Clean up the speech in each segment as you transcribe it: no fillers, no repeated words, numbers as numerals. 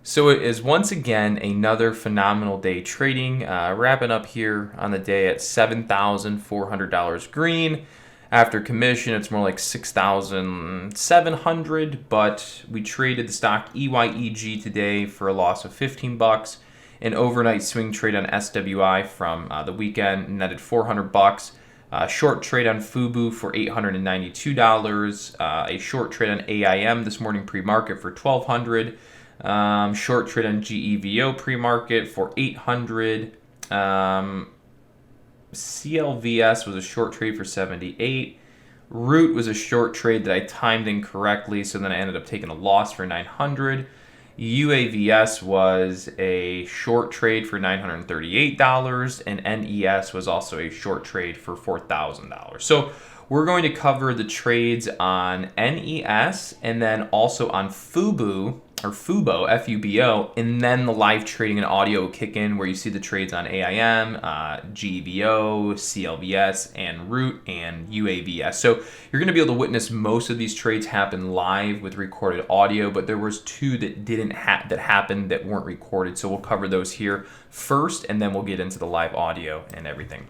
So it is once again another phenomenal day trading, wrapping up here on the day at $7,400 green. After commission, it's more like 6,700, but we traded the stock EYEG today for a loss of 15 bucks. An overnight swing trade on SWI from the weekend netted 400 bucks. Short trade on Fubo for $892. A short trade on AIM this morning pre-market for $1,200. Short trade on GEVO pre-market for $800. CLVS was a short trade for $78. Root was a short trade that I timed incorrectly, so then I ended up taking a loss for $900. UAVS was a short trade for $938, and NES was also a short trade for $4,000. So we're going to cover the trades on NES and then also on Fubo, Fubo, and then the live trading and audio will kick in where you see the trades on AIM, GVO, CLVS, and Root, and UAVS. So you're going to be able to witness most of these trades happen live with recorded audio, but there was two that that happened that weren't recorded. So we'll cover those here first, and then we'll get into the live audio and everything.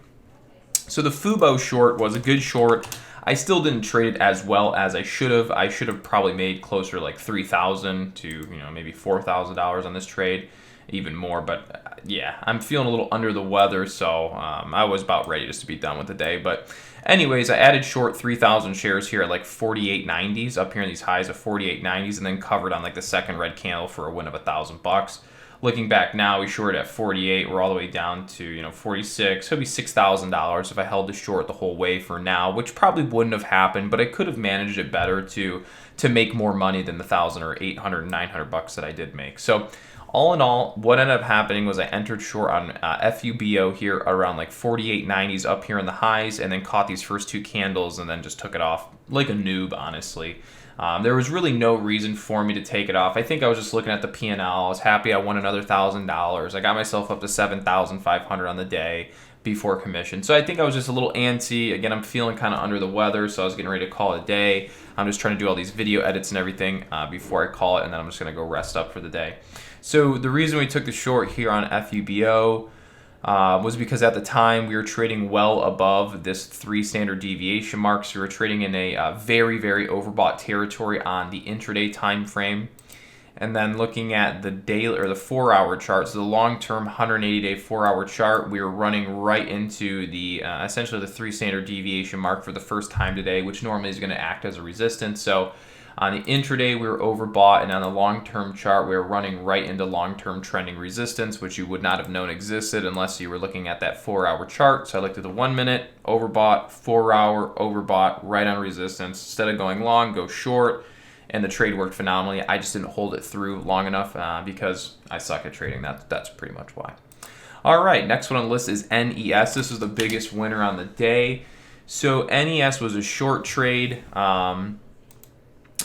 So the Fubo short was a good short. I still didn't trade it as well as I should have. I should have probably made closer to like $3,000 to maybe $4,000 on this trade, even more. But yeah, I'm feeling a little under the weather, so I was about ready just to be done with the day. But anyways, I added short 3,000 shares here at like 48.90s, up here in these highs of 48.90s, and then covered on like the second red candle for a win of $1,000. Looking back now, we shorted at 48. We're all the way down to 46. So it'd be $6,000 if I held the short the whole way for now, which probably wouldn't have happened, but I could have managed it better to make more money than the 1,000 or 800, 900 bucks that I did make. So all in all, what ended up happening was I entered short on FUBO here around like 48.90s up here in the highs, and then caught these first two candles and then just took it off like a noob, honestly. There was really no reason for me to take it off. I think I was just looking at the P&L. I was happy I won another $1,000. I got myself up to $7,500 on the day before commission. So I think I was just a little antsy. Again, I'm feeling kind of under the weather, so I was getting ready to call it a day. I'm just trying to do all these video edits and everything before I call it, and then I'm just going to go rest up for the day. So the reason we took the short here on FUBO was because at the time we were trading well above this 3 standard deviation mark. So we were trading in a very, very overbought territory on the intraday time frame. And then looking at the daily or the 4-hour chart, so the long-term 180-day 4-hour chart, we were running right into the essentially the 3 standard deviation mark for the first time today, which normally is going to act as a resistance. So on the intraday, we were overbought, and on the long-term chart, we were running right into long-term trending resistance, which you would not have known existed unless you were looking at that 4-hour chart. So I looked at the 1 minute, overbought, 4-hour, overbought, right on resistance. Instead of going long, go short, and the trade worked phenomenally. I just didn't hold it through long enough because I suck at trading. That's pretty much why. All right, next one on the list is NES. This is the biggest winner on the day. So NES was a short trade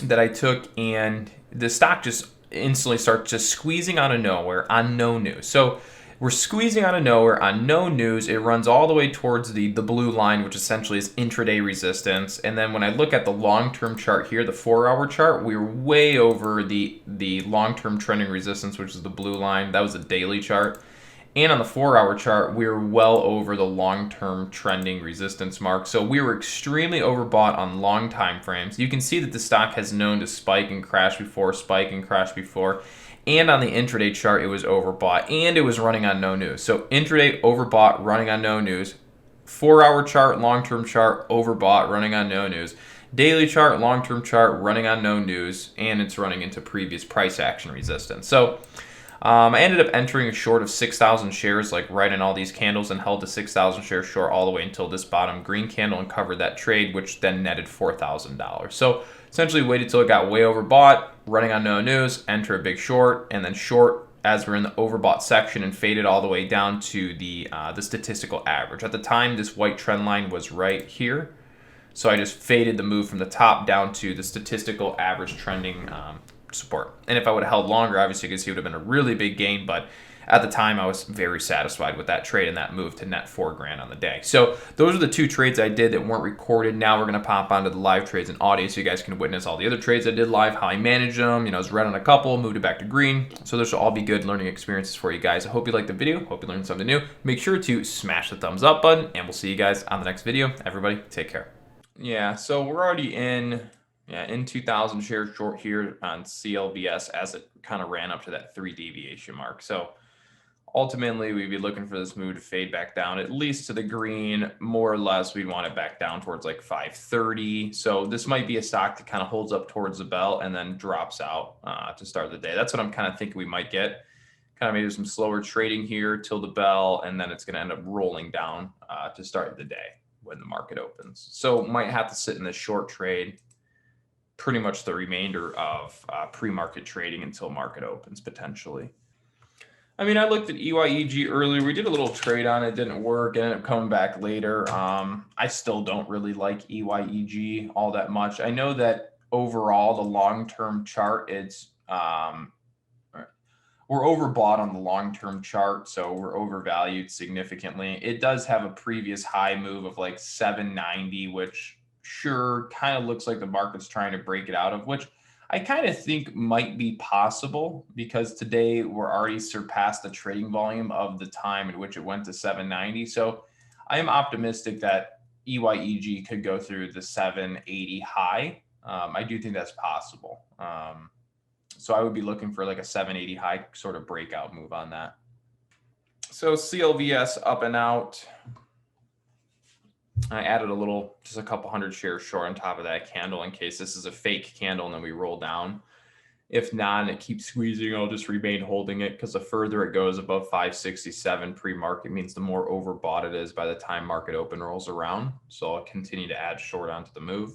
that I took, and the stock just instantly starts just squeezing out of nowhere on no news. So we're squeezing out of nowhere on no news. It runs all the way towards the blue line, which essentially is intraday resistance. And then when I look at the long-term chart here, the 4-hour chart, we're way over the long-term trending resistance, which is the blue line. That was a daily chart. And on the 4-hour chart, we were well over the long-term trending resistance mark. So we were extremely overbought on long time frames. You can see that the stock has known to spike and crash before, And on the intraday chart, it was overbought, and it was running on no news. So intraday, overbought, running on no news. 4-hour chart, long-term chart, overbought, running on no news. Daily chart, long-term chart, running on no news, and it's running into previous price action resistance. So I ended up entering a short of 6,000 shares, like right in all these candles, and held the 6,000 share short all the way until this bottom green candle and covered that trade, which then netted $4,000. So essentially waited till it got way overbought, running on no news, enter a big short, and then short as we're in the overbought section and faded all the way down to the statistical average. At the time, this white trend line was right here. So I just faded the move from the top down to the statistical average trending support. And if I would have held longer, obviously you can see it would have been a really big gain, but at the time I was very satisfied with that trade and that move to net $4,000 on the day. So those are the two trades I did that weren't recorded. Now we're going to pop onto the live trades and audio so you guys can witness all the other trades I did live, how I managed them. I was red on a couple, moved it back to green. So those will all be good learning experiences for you guys. I hope you liked the video. Hope you learned something new. Make sure to smash the thumbs up button, and we'll see you guys on the next video. Everybody, take care. Yeah, so we're already in 2,000 shares short here on CLVS as it kind of ran up to that 3 deviation mark. So ultimately, we'd be looking for this move to fade back down, at least to the green. More or less, we'd want it back down towards like 530. So this might be a stock that kind of holds up towards the bell and then drops out to start the day. That's what I'm kind of thinking we might get. Kind of maybe some slower trading here till the bell, and then it's going to end up rolling down to start the day when the market opens. So might have to sit in this short trade pretty much the remainder of pre-market trading until market opens potentially. I mean, I looked at EYEG earlier. We did a little trade on it. Didn't work. It ended up coming back later. I still don't really like EYEG all that much. I know that overall, the long-term chart, it's we're overbought on the long-term chart, so we're overvalued significantly. It does have a previous high move of like 790, which sure kind of looks like the market's trying to break it out of, which I kind of think might be possible because today we're already surpassed the trading volume of the time in which it went to 790. So I am optimistic that EYEG could go through the 780 high. I do think that's possible. So I would be looking for like a 780 high sort of breakout move on that. So CLVS up and out. I added just a couple hundred shares short on top of that candle in case this is a fake candle and then we roll down. If not, and it keeps squeezing, I'll just remain holding it because the further it goes above 567 pre-market means the more overbought it is by the time market open rolls around. So I'll continue to add short onto the move.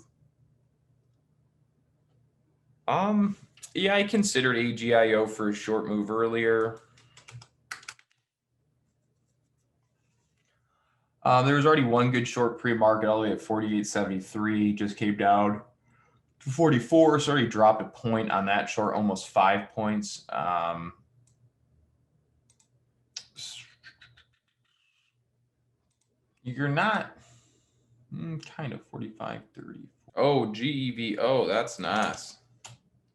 Yeah, I considered AGIO for a short move earlier. There was already one good short pre-market all the way at 48.73, just came down to 44, so already dropped a point on that short, almost 5 points. You're not kind of 45.30. Oh, GEVO, that's nice.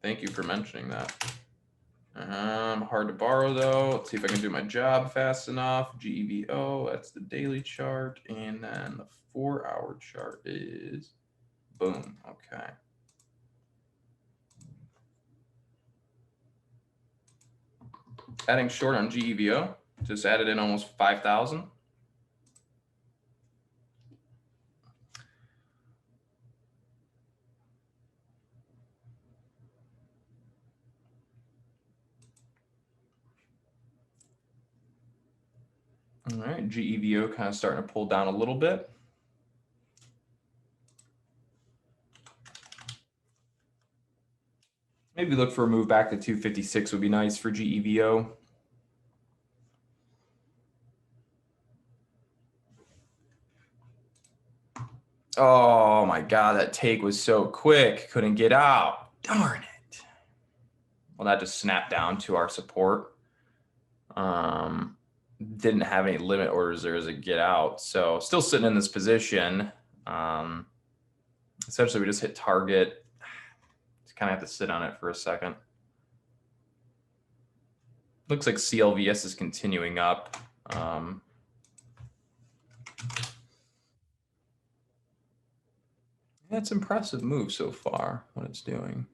Thank you for mentioning that. Hard to borrow though. Let's see if I can do my job fast enough. GEVO, that's the daily chart. And then the 4-hour chart is boom. Okay. Adding short on GEVO. Just added in almost 5,000. All right, GEVO kind of starting to pull down a little bit. Maybe look for a move back to 256 would be nice for GEVO. Oh my God, that take was so quick. Couldn't get out. Darn it. Well, that just snapped down to our support. Didn't have any limit orders there as a get out. So still sitting in this position. Essentially, we just hit target. Just kind of have to sit on it for a second. Looks like CLVS is continuing up. That's impressive move so far, what it's doing.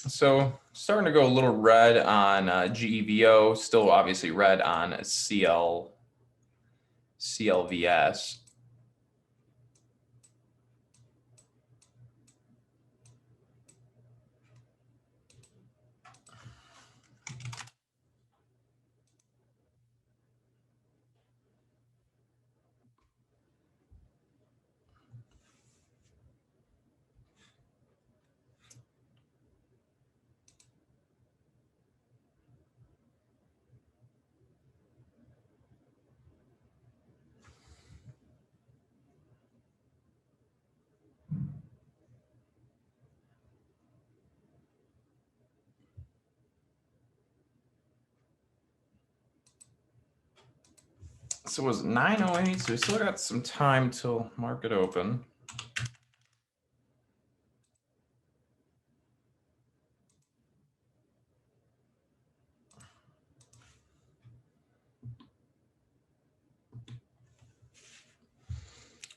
So starting to go a little red on GEVO, still obviously red on CLVS. So it was 9:08, so we still got some time till market open.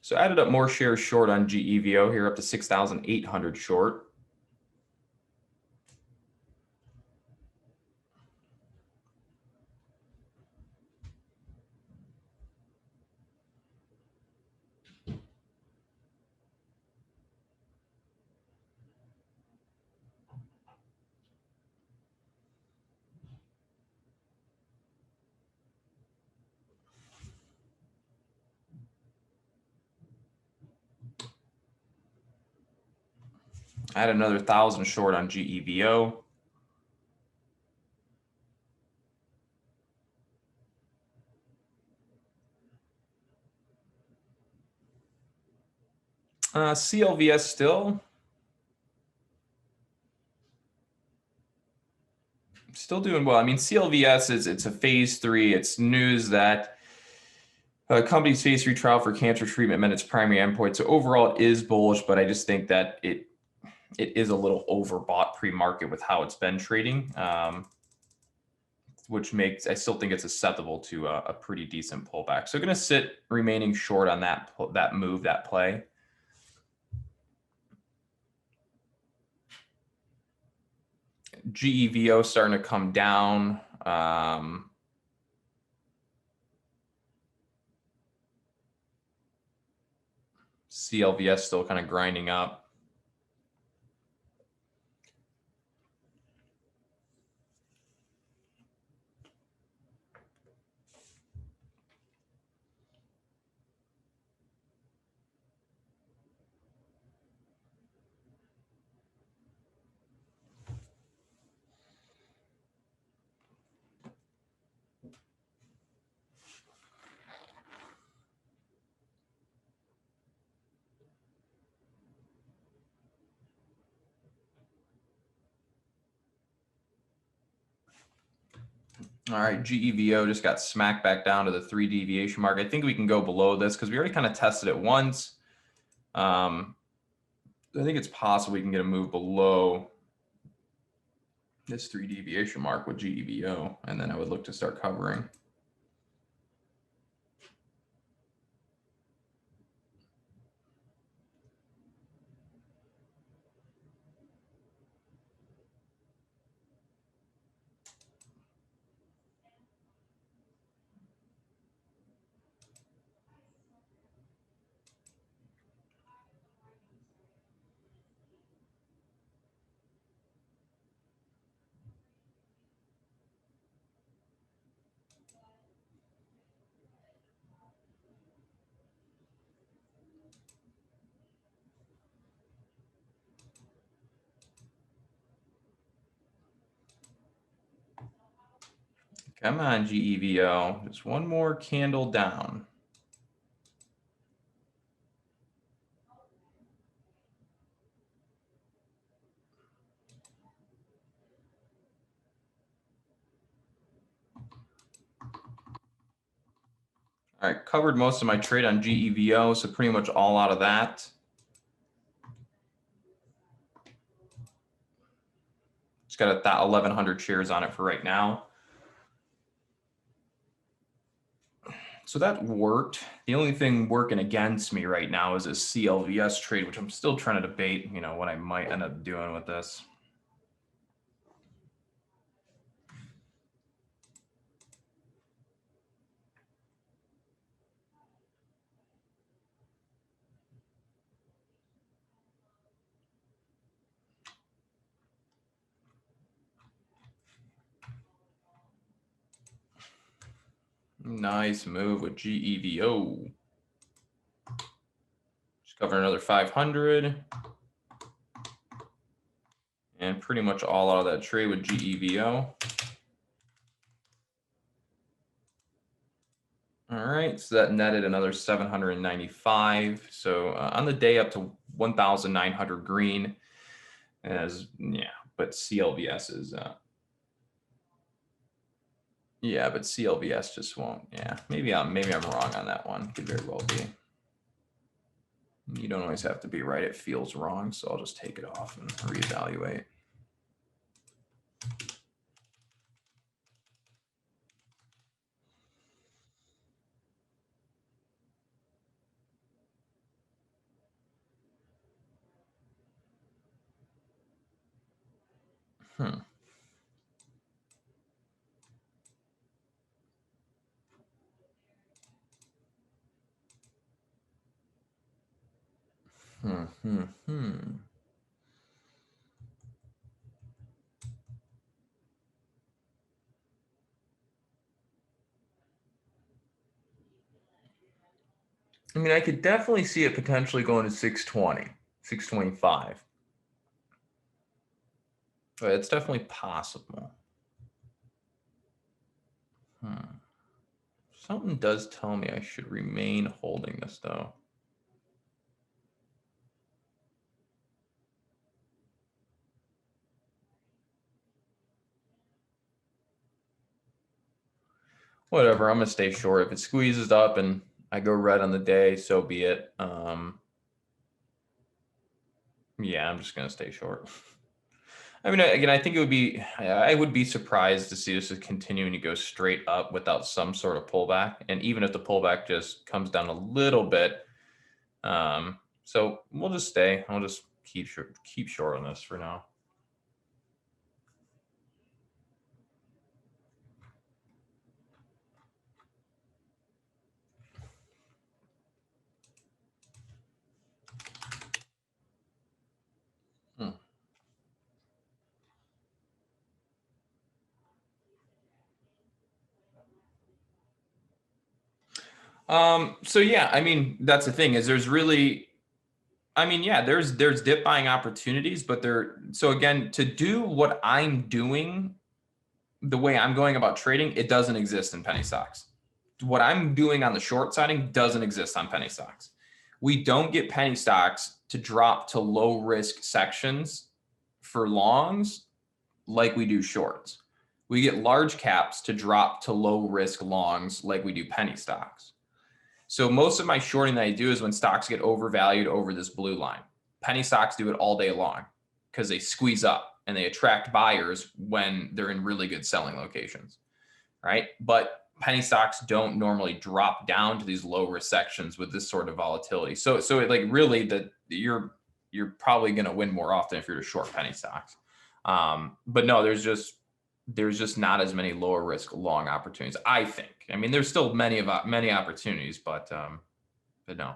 So I added up more shares short on GEVO here, up to 6,800 short. I had another 1,000 short on GEVO. CLVS still doing well. I mean, CLVS it's a phase 3. It's news that company's phase 3 trial for cancer treatment met its primary endpoint. So overall, it is bullish, but I just think that it is a little overbought pre-market with how it's been trading, which makes I still think it's susceptible to a pretty decent pullback. So going to sit remaining short on that move, that play. GEVO starting to come down. CLVS still kind of grinding up. All right, GEVO just got smacked back down to the 3 deviation mark. I think we can go below this because we already kind of tested it once. I think it's possible we can get a move below this 3 deviation mark with GEVO, and then I would look to start covering. Come on, GEVO. Just one more candle down. All right, covered most of my trade on GEVO, so pretty much all out of that. Just got 1,100 shares on it for right now. So that worked. The only thing working against me right now is a CLVS trade, which I'm still trying to debate, what I might end up doing with this. Nice move with GEVO. Just cover another 500. And pretty much all out of that trade with GEVO. All right, so that netted another 795. So on the day up to 1,900 green. But CLVS is Yeah, but CLVS just won't. Yeah, maybe I'm wrong on that one. Could very well be. You don't always have to be right. It feels wrong, so I'll just take it off and reevaluate. Hmm. Hmm. I mean, I could definitely see it potentially going to 620, 625. But it's definitely possible. Something does tell me I should remain holding this, though. Whatever, I'm going to stay short. If it squeezes up and I go red on the day, so be it. Yeah, I'm just going to stay short. I mean, again, I think I would be surprised to see this continuing to go straight up without some sort of pullback. And even if the pullback just comes down a little bit, so we'll just stay. I'll just keep short on this for now. Hmm. So yeah, I mean, that's the thing is there's really, I mean, yeah, there's dip buying opportunities, but so again, to do what I'm doing, the way I'm going about trading, it doesn't exist in penny stocks. What I'm doing on the short siding doesn't exist on penny stocks. We don't get penny stocks to drop to low risk sections for longs like we do shorts. We get large caps to drop to low risk longs like we do penny stocks. So most of my shorting that I do is when stocks get overvalued over this blue line. Penny stocks do it all day long because they squeeze up and they attract buyers when they're in really good selling locations, right? But penny stocks don't normally drop down to these low risk sections with this sort of volatility. So it like really that you're probably going to win more often if you're to short penny stocks. But no, there's just not as many lower risk long opportunities. I think. I mean, there's still many opportunities, but no.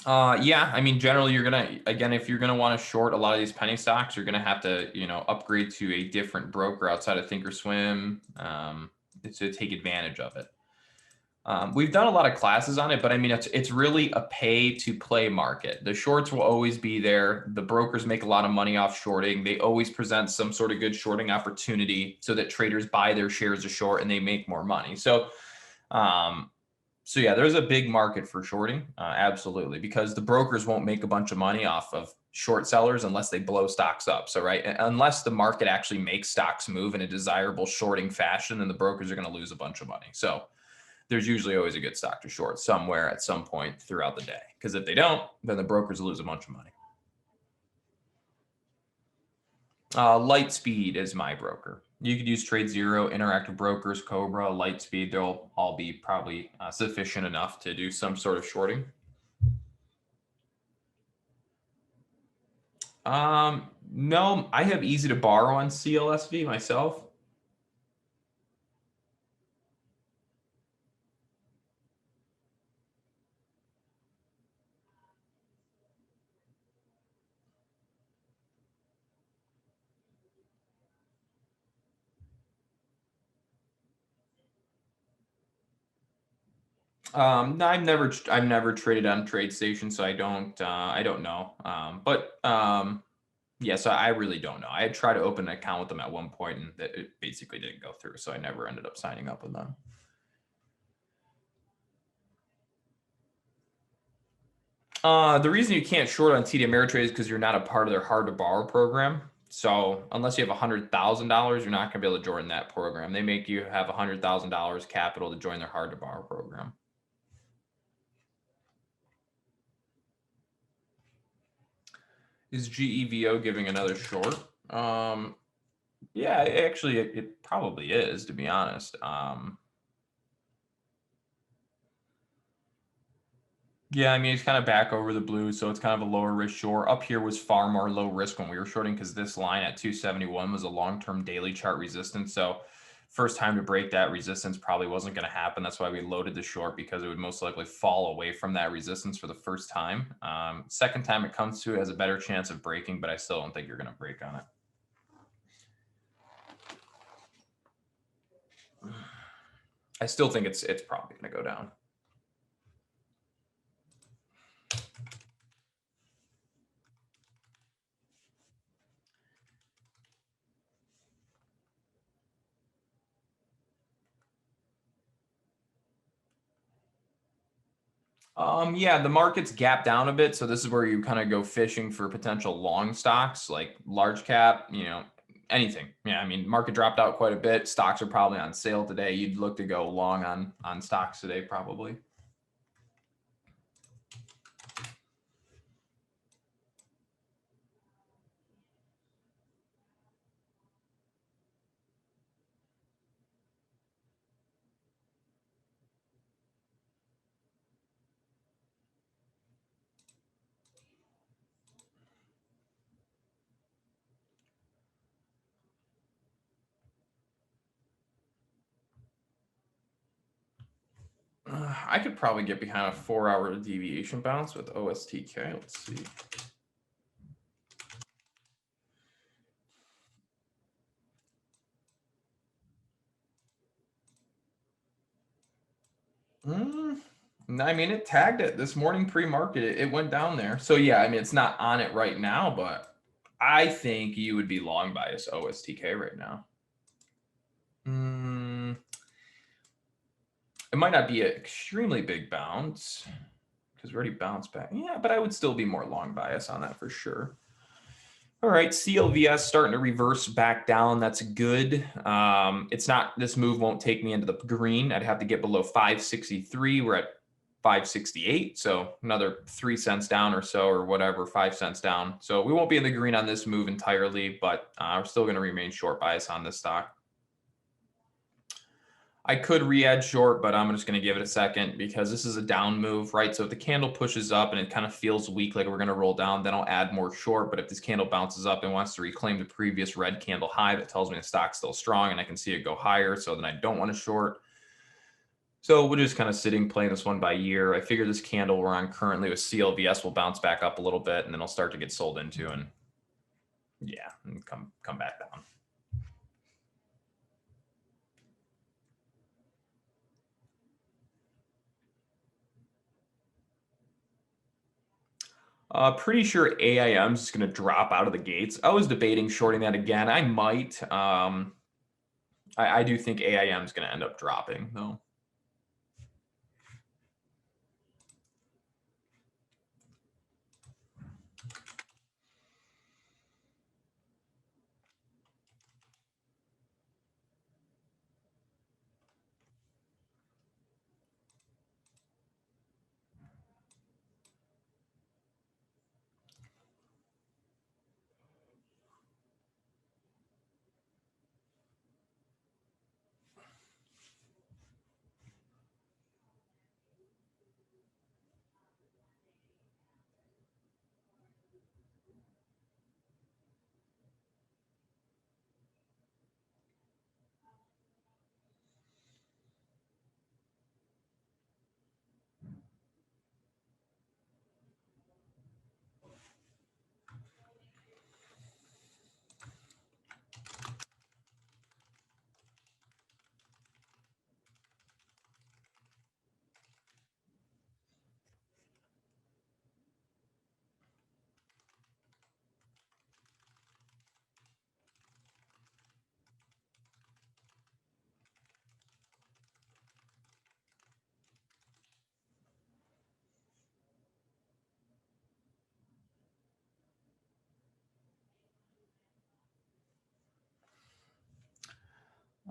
Yeah, I mean, generally, you're gonna again, if you're gonna want to short a lot of these penny stocks, you're gonna have to, upgrade to a different broker outside of Thinkorswim to take advantage of it. We've done a lot of classes on it, but I mean, it's really a pay to play market. The shorts will always be there. The brokers make a lot of money off shorting. They always present some sort of good shorting opportunity so that traders buy their shares of short and they make more money. Um, so yeah, there's a big market for shorting, absolutely, because the brokers won't make a bunch of money off of short sellers unless they blow stocks up. So right, unless the market actually makes stocks move in a desirable shorting fashion, then the brokers are going to lose a bunch of money. So there's usually always a good stock to short somewhere at some point throughout the day. Because if they don't, then the brokers lose a bunch of money. Lightspeed is my broker. You could use TradeZero, Interactive Brokers, Cobra, Lightspeed. They'll all be probably sufficient enough to do some sort of shorting. No, I have easy to borrow on CLSV myself. No, I've never traded on TradeStation, so I don't know. Yeah, so I really don't know. I had tried to open an account with them at one point, and it basically didn't go through, so I never ended up signing up with them. The reason you can't short on TD Ameritrade is because you're not a part of their hard to borrow program. So unless you have $100,000, you're not going to be able to join that program. They make you have $100,000 capital to join their hard to borrow program. Is GEVO giving another short? Yeah, actually, it probably is, to be honest. Yeah, I mean, he's kind of back over the blue, so it's kind of a lower risk short. Up here was far more low risk when we were shorting because this line at 271 was a long-term daily chart resistance. So first time to break that resistance probably wasn't going to happen. That's why we loaded the short because it would most likely fall away from that resistance for the first time. Second time it comes to it has a better chance of breaking, but I still don't think you're going to break on it. I still think it's probably going to go down. Yeah, the market's gapped down a bit, so this is where you kind of go fishing for potential long stocks like large cap, anything. Yeah, I mean, market dropped out quite a bit. Stocks are probably on sale today. You'd look to go long on stocks today, probably. I could probably get behind a 4-hour deviation bounce with OSTK. Let's see. I mean, it tagged it this morning pre-market. It went down there. So yeah, I mean, it's not on it right now, but I think you would be long bias OSTK right now. It might not be an extremely big bounce because we already bounced back. Yeah, but I would still be more long bias on that for sure. All right, CLVS starting to reverse back down. That's good. It's not, this move won't take me into the green. I'd have to get below 563. We're at 568. So another 3 cents down or so, or whatever, 5 cents down. So we won't be in the green on this move entirely, but we're still going to remain short bias on this stock. I could re-add short, but I'm just going to give it a second because this is a down move, right? So if the candle pushes up and it kind of feels weak, like we're going to roll down, then I'll add more short. But if this candle bounces up and wants to reclaim the previous red candle high, that tells me the stock's still strong and I can see it go higher. So then I don't want to short. So we're just kind of sitting, playing this one by ear. I figure this candle we're on currently with CLVS will bounce back up a little bit and then it'll start to get sold into and yeah, and come back down. Pretty sure AIM is going to drop out of the gates. I was debating shorting that again. I might. I do think AIM is going to end up dropping, though.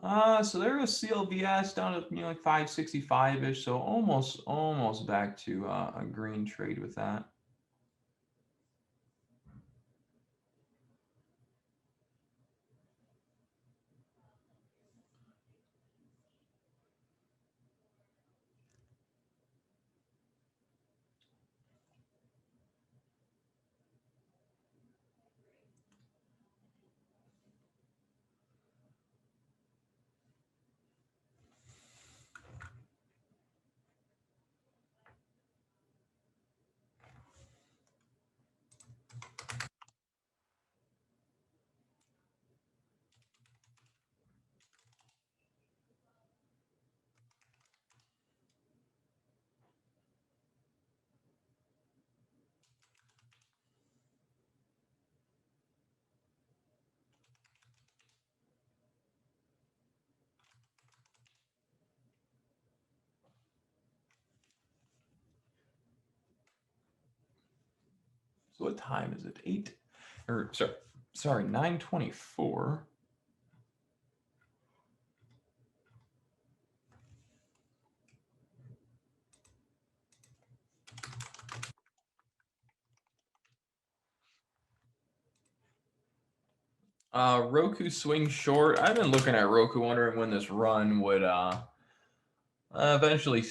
So there was CLVS down at like 565-ish, so almost back to a green trade with that. So what time is it? 8 or sorry, 9:24. Roku swing short. I've been looking at Roku, wondering when this run would eventually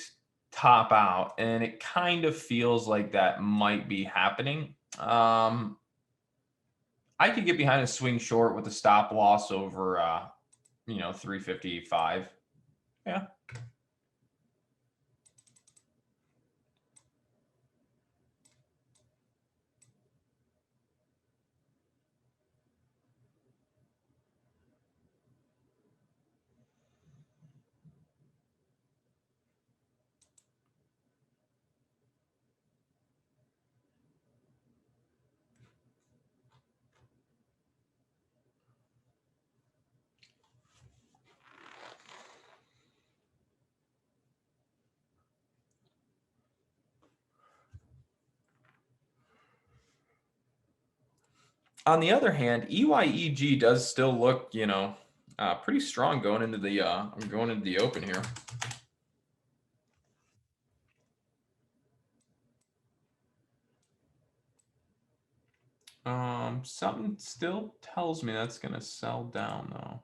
top out, and it kind of feels like that might be happening. I could get behind a swing short with a stop loss over 355. Yeah. On the other hand, EYEG does still look, pretty strong going into the open here. Something still tells me that's gonna sell down though.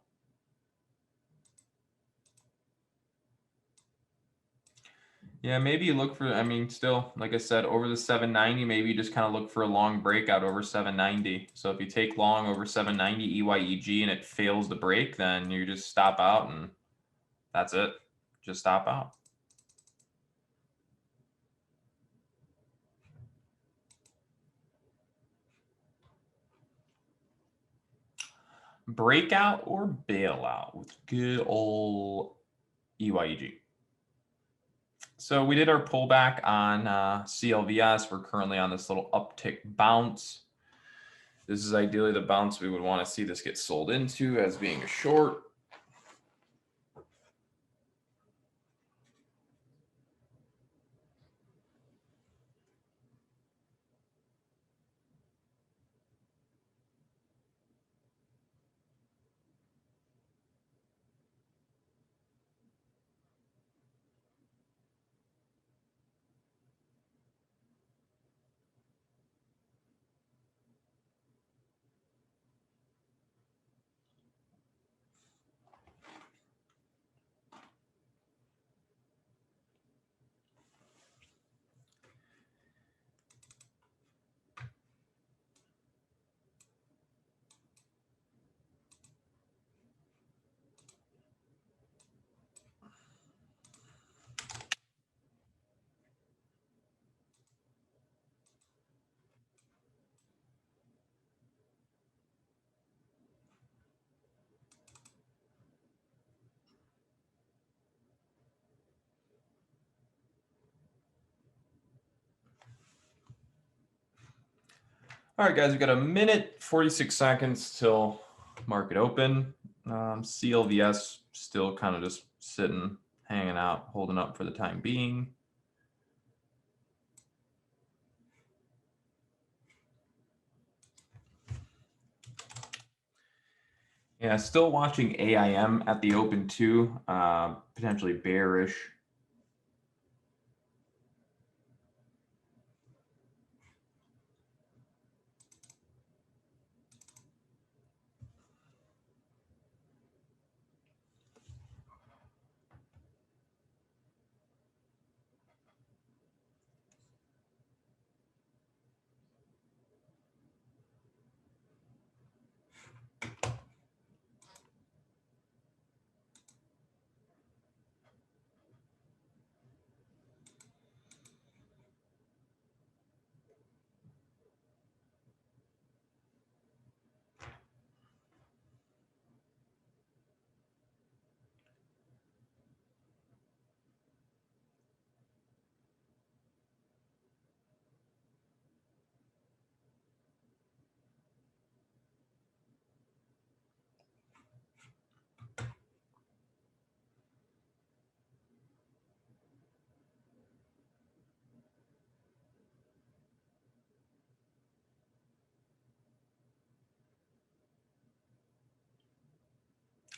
Yeah, maybe you look for, still, like I said, over the 790, maybe you just kind of look for a long breakout over 790. So if you take long over 790 EYEG and it fails to break, then you just stop out and that's it. Just stop out. Breakout or bailout with good old EYEG. So we did our pullback on CLVS. We're currently on this little uptick bounce. This is ideally the bounce we would want to see this get sold into as being a short. All right, guys, we've got a minute, 46 seconds till market open. CLVS still kind of just sitting, hanging out, holding up for the time being. Yeah, still watching AIM at the open too, potentially bearish.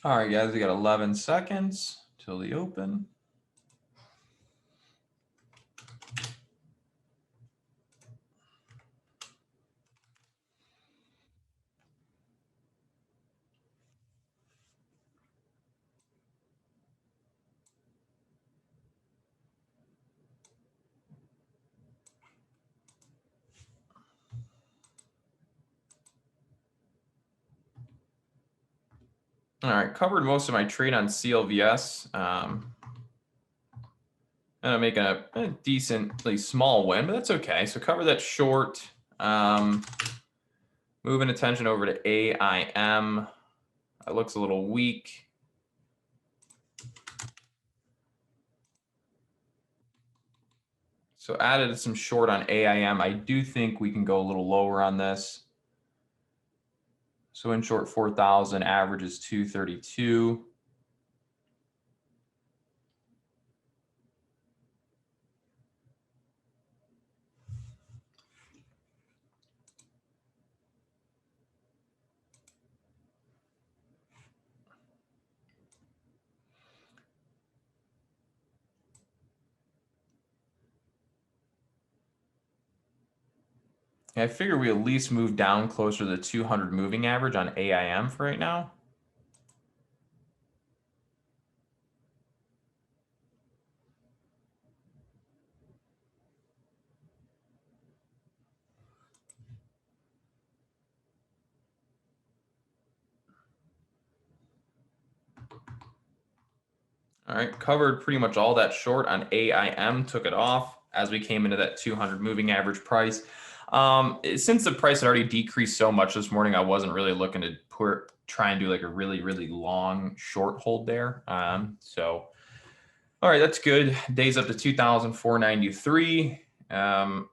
All right, guys, we got 11 seconds till the open. All right, covered most of my trade on CLVS. And I'm making a decently small win, but that's okay. So cover that short. Moving attention over to AIM. It looks a little weak. So added some short on AIM. I do think we can go a little lower on this. So in short 4,000, average is 232. I figure we at least move down closer to the 200 moving average on AIM for right now. All right, covered pretty much all that short on AIM, took it off as we came into that 200 moving average price. Since the price had already decreased so much this morning, I wasn't really looking to try and do like a really, really long short hold there. So, all right, that's good. Days up to 2,493. Let's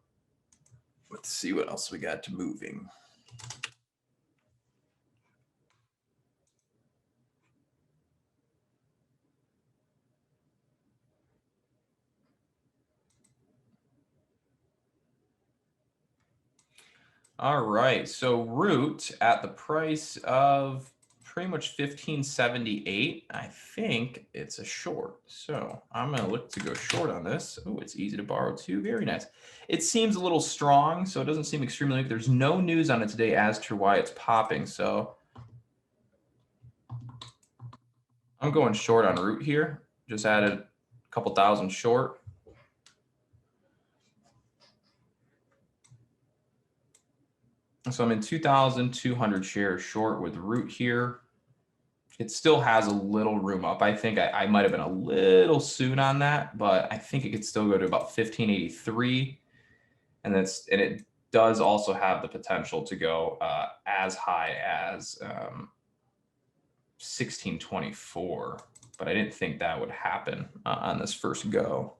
see what else we got to moving. All right, so Root at the price of pretty much 1578. I think it's a short. So I'm going to look to go short on this. Oh, it's easy to borrow too. Very nice. It seems a little strong, so it doesn't seem extremely weak. There's no news on it today as to why it's popping. So I'm going short on Root here. Just added a couple thousand short. So I'm in 2,200 shares short with Root here. It still has a little room up. I think I might have been a little soon on that, but I think it could still go to about 1583. And it does also have the potential to go as high as 1624. But I didn't think that would happen on this first go.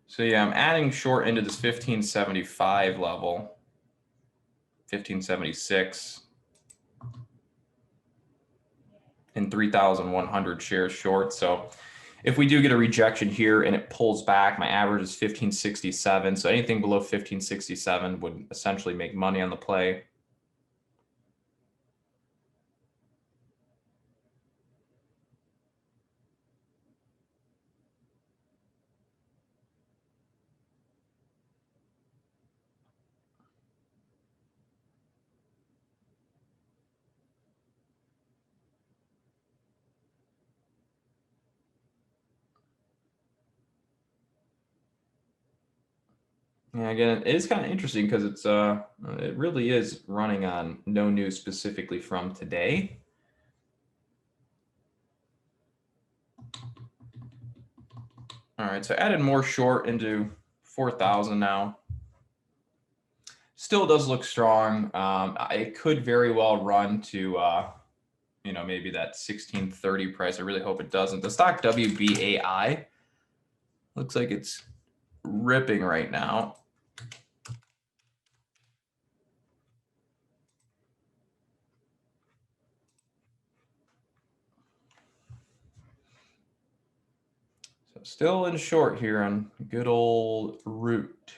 So yeah, I'm adding short into this 1575 level, 1576. and 3,100 shares short. So if we do get a rejection here and it pulls back, my average is 1567. So anything below 1567 would essentially make money on the play. Yeah, again, it is kind of interesting because it really is running on no news specifically from today. All right, so I added more short into 4,000 now. Still does look strong. It could very well run to, maybe that 1630 price. I really hope it doesn't. The stock WBAI looks like it's ripping right now. So still in short here on good old Root.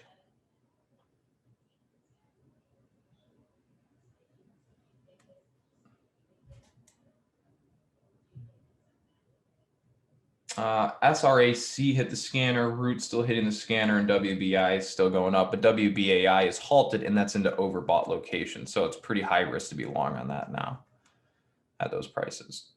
SRAC hit the scanner, Root still hitting the scanner, and WBI is still going up, but WBAI is halted, and that's into overbought location. So it's pretty high risk to be long on that now at those prices.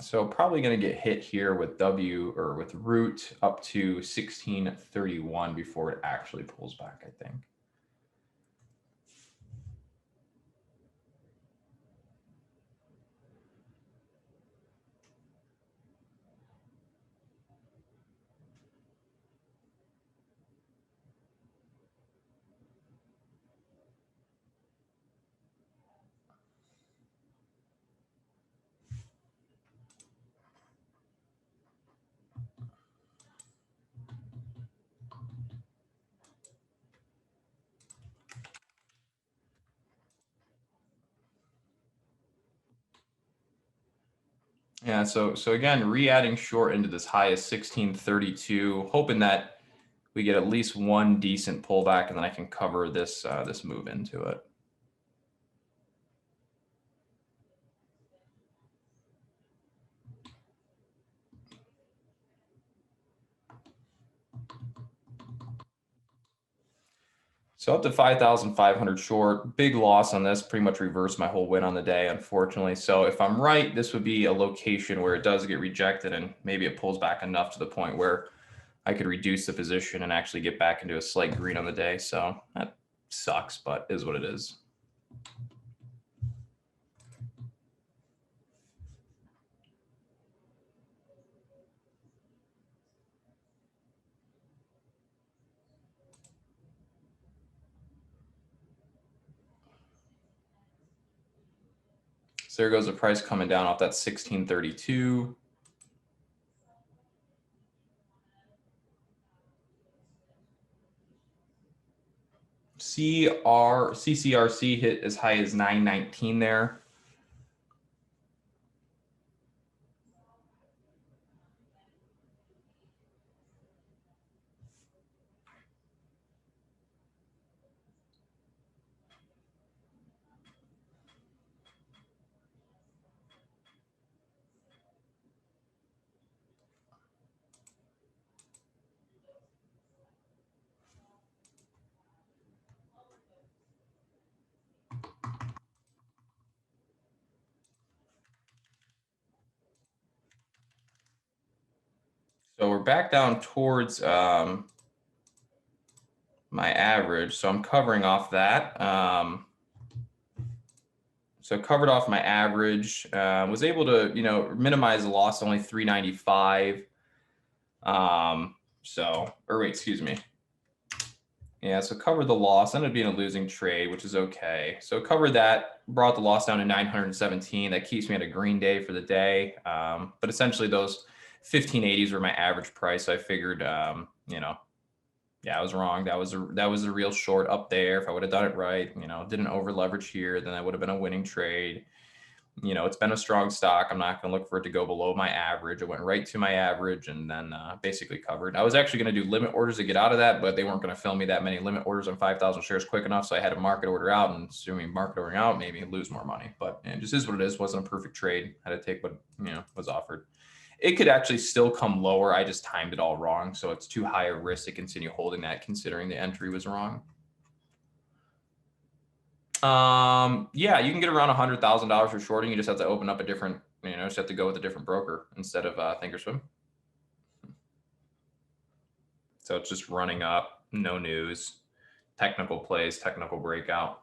So probably going to get hit here with with Root up to 1631 before it actually pulls back, I think. Yeah, so again, re-adding short into this high is 1632, hoping that we get at least one decent pullback, and then I can cover this this move into it. So up to 5,500 short, big loss on this, pretty much reversed my whole win on the day, unfortunately. So if I'm right, this would be a location where it does get rejected and maybe it pulls back enough to the point where I could reduce the position and actually get back into a slight green on the day. So that sucks, but is what it is. So there goes the price coming down off that 1632. CCRC hit as high as 919 there. So we're back down towards my average. So I'm covering off that. So covered off my average, was able to, minimize the loss to only 395. Excuse me. Yeah, so covered the loss, ended up being a losing trade, which is okay. So covered that, brought the loss down to 917. That keeps me at a green day for the day. But essentially those 1580s were my average price. So I figured, Yeah, I was wrong. That was a real short up there. If I would have done it right, didn't over leverage here, then that would have been a winning trade. It's been a strong stock. I'm not going to look for it to go below my average. It went right to my average and then basically covered. I was actually going to do limit orders to get out of that, but they weren't going to fill me that many limit orders on 5,000 shares quick enough. So I had to market order out, and assuming market ordering out, maybe lose more money. But it just is what it is. Wasn't a perfect trade. Had to take what was offered. It could actually still come lower. I just timed it all wrong. So it's too high a risk to continue holding that considering the entry was wrong. Yeah, you can get around $100,000 for shorting. You just have to open up a different, just have to go with a different broker instead of Thinkorswim. So it's just running up, no news, technical plays, technical breakout.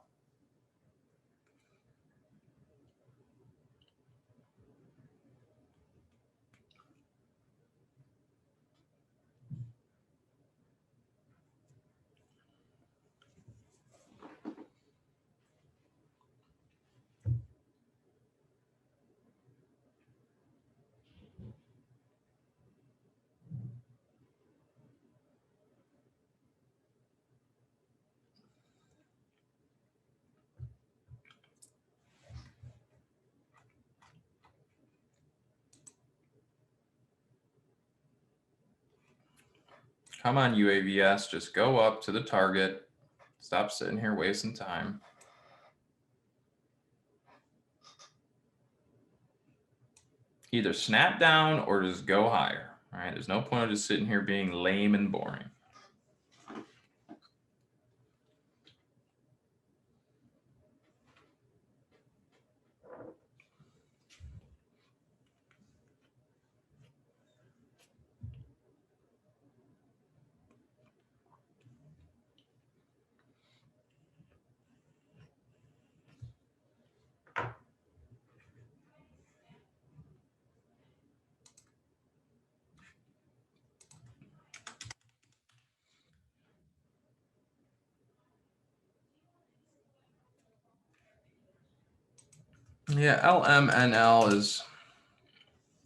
Come on, UAVS, just go up to the target. Stop sitting here wasting time. Either snap down or just go higher. All right, there's no point of just sitting here being lame and boring. Yeah, LMNL is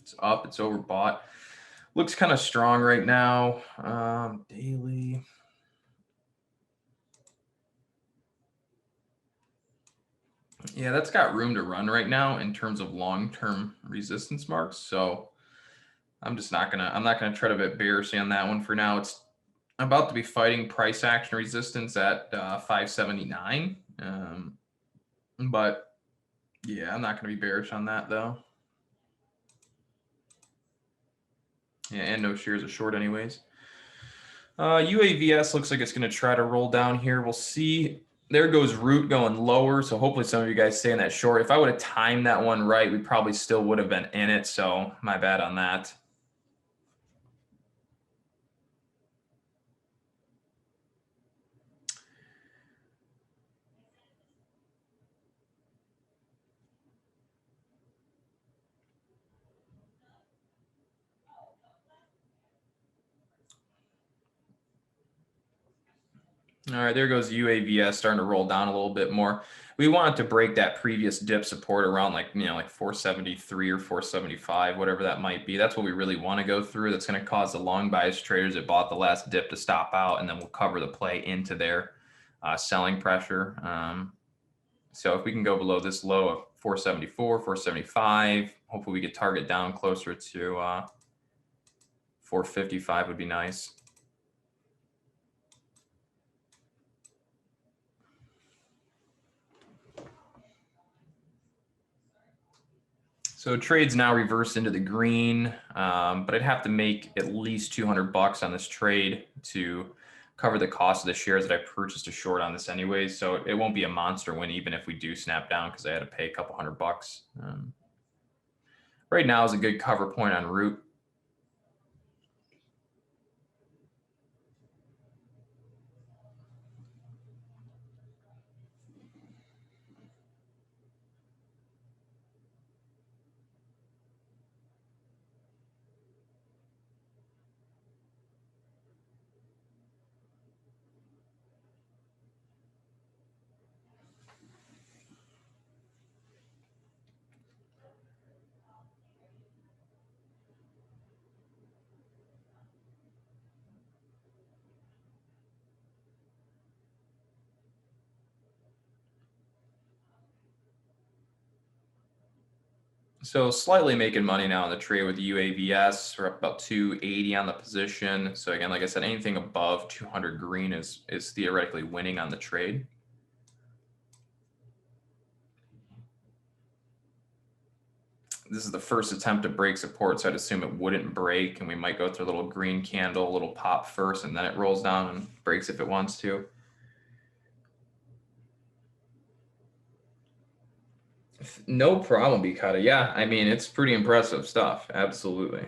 it's up. It's overbought. Looks kind of strong right now. Daily. Yeah, that's got room to run right now in terms of long-term resistance marks. So I'm not gonna try to bet bearish on that one for now. It's about to be fighting price action resistance at 579. But yeah, I'm not gonna be bearish on that though. Yeah, and no shares are short anyways. UAVS looks like it's going to try to roll down here. We'll see. There goes Root going lower. So hopefully some of you guys stay in that short. If I would have timed that one right, we probably still would have been in it. So my bad on that. All right, there goes UAVS starting to roll down a little bit more. We wanted to break that previous dip support around like 473 or 475, whatever that might be. That's what we really want to go through. That's going to cause the long bias traders that bought the last dip to stop out, and then we'll cover the play into their selling pressure. So if we can go below this low of 474, 475, hopefully we could target down closer to 455 would be nice. So trade's now reversed into the green, but I'd have to make at least $200 on this trade to cover the cost of the shares that I purchased a short on this anyways. So it won't be a monster win even if we do snap down because I had to pay a couple $100. Right now is a good cover point on Root. So slightly making money now in the trade with UAVS. We're up about 280 on the position. So again, like I said, anything above 200 green is theoretically winning on the trade. This is the first attempt to break support, so I'd assume it wouldn't break, and we might go through a little green candle, a little pop first, and then it rolls down and breaks if it wants to. No problem, Bikata. Yeah, I mean, it's pretty impressive stuff. Absolutely.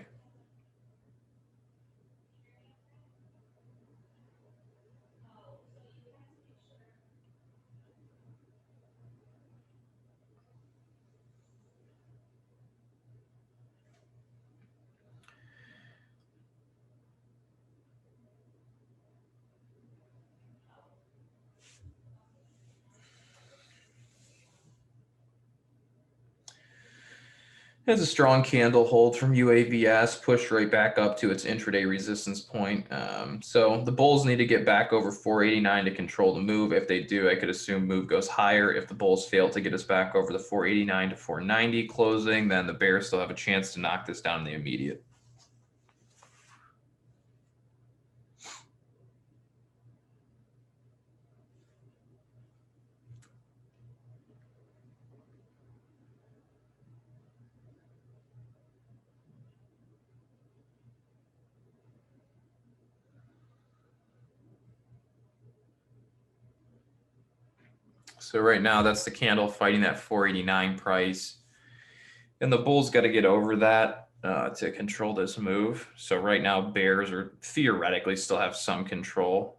Has a strong candle hold from UAVS, pushed right back up to its intraday resistance point. So the bulls need to get back over 489 to control the move. If they do, I could assume move goes higher. If the bulls fail to get us back over the 489 to 490 closing, then the bears still have a chance to knock this down in the immediate. So right now, that's the candle fighting that 489 price. And the bulls got to get over that to control this move. So right now, bears are theoretically still have some control.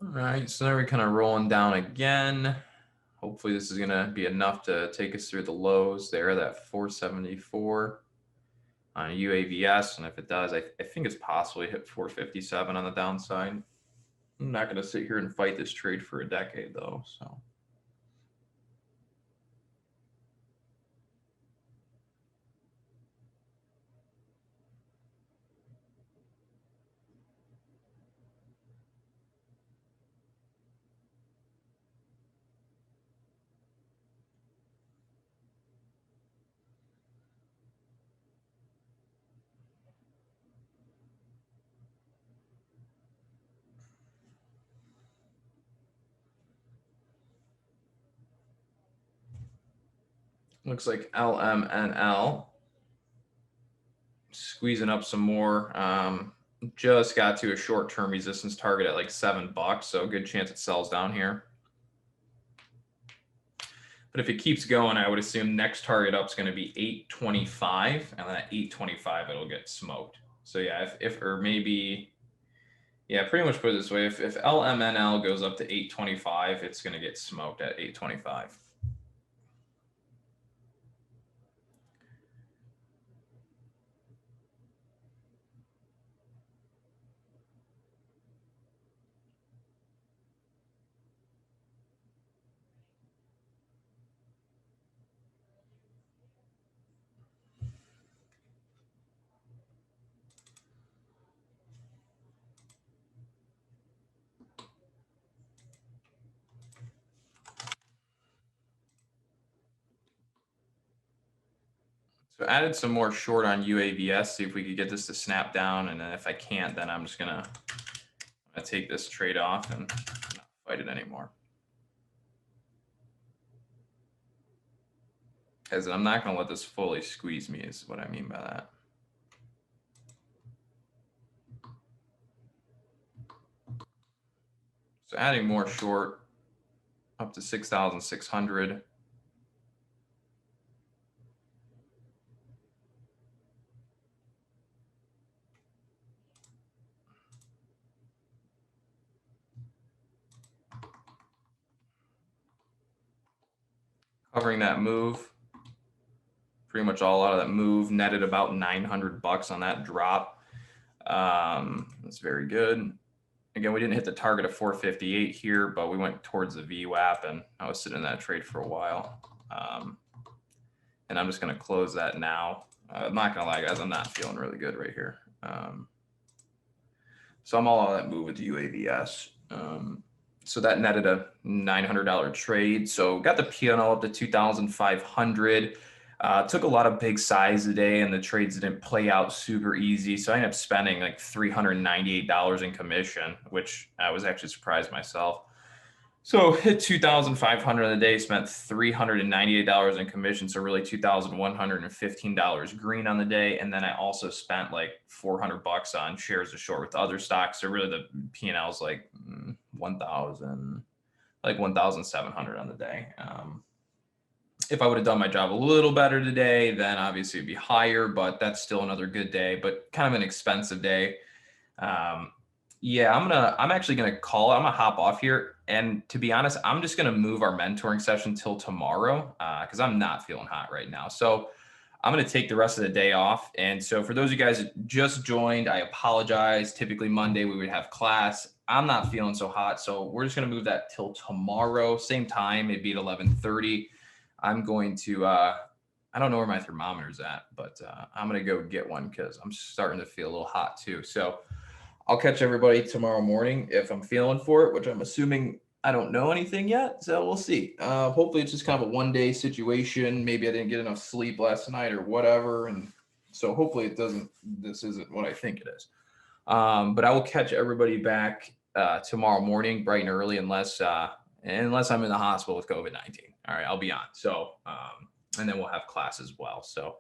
All right, so now we're kind of rolling down again. Hopefully this is going to be enough to take us through the lows there, that 474 on UAVS. And if it does, I think it's possible to hit 457 on the downside. I'm not going to sit here and fight this trade for a decade, though. So. Looks like LMNL squeezing up some more. Just got to a short-term resistance target at like $7, so a good chance it sells down here. But if it keeps going, I would assume next target up is going to be 825, and then at 825 it'll get smoked. So yeah, if or maybe, yeah, pretty much put it this way: if LMNL goes up to 825, it's going to get smoked at 825. So added some more short on UAVS, see if we could get this to snap down, and then if I can't, then I'm just gonna take this trade off and not fight it anymore. Because I'm not gonna let this fully squeeze me, is what I mean by that. So adding more short up to 6,600. Covering that move. Pretty much all out of that move. Netted about $900 on that drop. That's very good. Again, we didn't hit the target of 458 here, but we went towards the VWAP, and I was sitting in that trade for a while. And I'm just going to close that now. I'm not going to lie, guys. I'm not feeling really good right here. So I'm all on that move with the UAVS. So that netted a $900 trade. So got the P&L up to 2,500. Took a lot of big size today, and the trades didn't play out super easy. So I ended up spending like $398 in commission, which I was actually surprised myself. So hit 2,500 on the day, spent $398 in commission. So really $2,115 green on the day. And then I also spent like $400 on shares of short with other stocks. So really the P&L is like 1,700 on the day. If I would have done my job a little better today, then obviously it'd be higher, but that's still another good day, but kind of an expensive day. Yeah, I'm actually gonna call it. I'm gonna hop off here, and to be honest, I'm just gonna move our mentoring session till tomorrow because I'm not feeling hot right now. So I'm gonna take the rest of the day off. And so for those of you guys that just joined, I apologize. Typically Monday we would have class. I'm not feeling so hot, so we're just gonna move that till tomorrow, same time. It'd be at 11:30. I'm going to. I don't know where my thermometer's at, but I'm gonna go get one because I'm starting to feel a little hot too. So I'll catch everybody tomorrow morning if I'm feeling for it, which I'm assuming I don't know anything yet. So we'll see. Hopefully it's just kind of a one-day situation. Maybe I didn't get enough sleep last night or whatever. And so hopefully this isn't what I think it is. But I will catch everybody back tomorrow morning, bright and early, unless I'm in the hospital with COVID-19. All right, I'll be on. So, and then we'll have class as well. So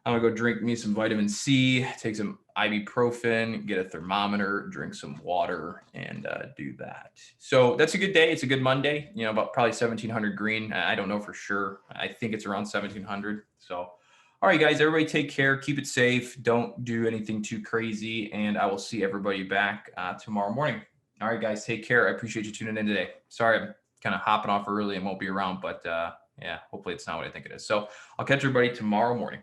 I'm gonna go drink me some vitamin C, take some ibuprofen, get a thermometer, drink some water, and do that. So that's a good day. It's a good Monday. You know, about probably 1,700 green. I don't know for sure. I think it's around 1,700. So, all right, guys, everybody take care. Keep it safe. Don't do anything too crazy, and I will see everybody back tomorrow morning. All right, guys, take care. I appreciate you tuning in today. Sorry, I'm kind of hopping off early and won't be around, but yeah, hopefully it's not what I think it is. So I'll catch everybody tomorrow morning.